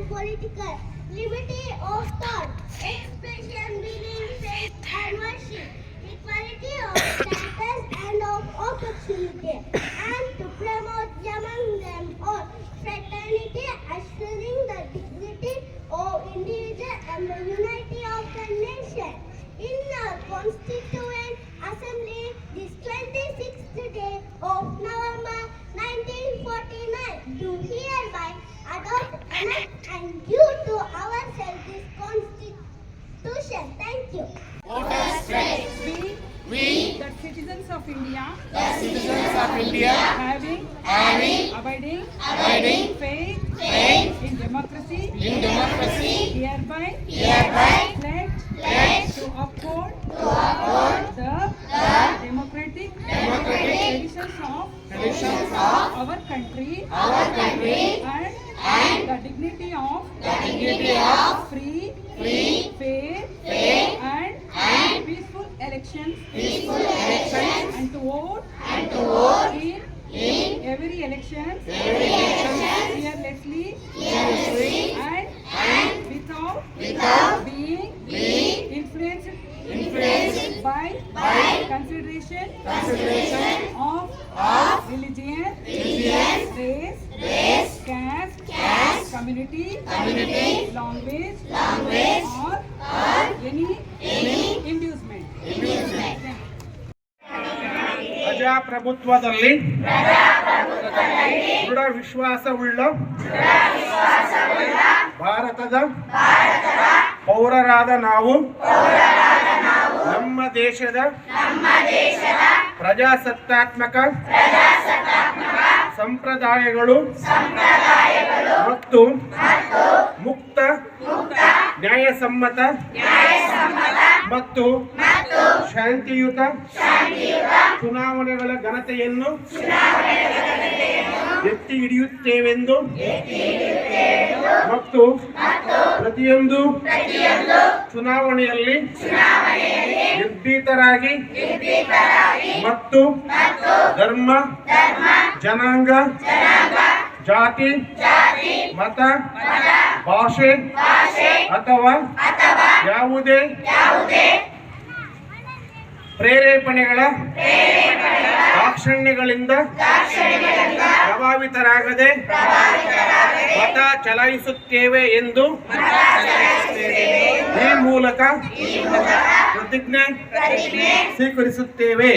and political, liberty of thought, expression, belief, faith and worship, equality of status and of opportunity, and to promote among them all fraternity, assuring the dignity of individual and the unity of the nation. In the Constituent Assembly, this 26th day of November 1949, do hereby adopt, enact and give to ourselves this Constitution. Thank you. We, the citizens of India, having, abiding, faith in democracy, hereby pledge to uphold the democratic traditions of our country and the dignity of free, fair and peaceful elections, and to vote in every election fearlessly and without being influenced by consideration of religion, race, caste, community, language or any inducement. ಪ್ರಜಾಪ್ರಭುತ್ವದಲ್ಲಿ ದೃಢ ವಿಶ್ವಾಸವುಳ್ಳ ಭಾರತದ ಪೌರರಾದ ನಾವು ನಮ್ಮ ದೇಶದ ಪ್ರಜಾಸತ್ತಾತ್ಮಕ ಸಂಪ್ರದಾಯಗಳು ಮತ್ತು ಮುಕ್ತ ನ್ಯಾಯಸಮ್ಮತ ಮತ್ತು ಶಾಂತಿಯುತ ಚುನಾವಣೆಗಳ ಘನತೆಯನ್ನು ಎತ್ತಿ ಹಿಡಿಯುತ್ತೇವೆಂದು ಮತ್ತು ಪ್ರತಿಯೊಂದು ಚುನಾವಣೆಯಲ್ಲಿ ನಿರ್ಭೀತರಾಗಿ ಮತ್ತು ಧರ್ಮ, ಜನಾಂಗ, ಜಾತಿ, ಮತ, ಭಾಷೆ ಅಥವಾ ಯಾವುದೇ ಪ್ರೇರೇಪಣೆಗಳ ದಾಕ್ಷಿಣ್ಯಗಳಿಂದ ಪ್ರಭಾವಿತರಾಗದೆ ಮತ ಚಲಾಯಿಸುತ್ತೇವೆ ಎಂದು ಈ ಮೂಲಕ ಪ್ರತಿಜ್ಞೆ ಸ್ವೀಕರಿಸುತ್ತೇವೆ.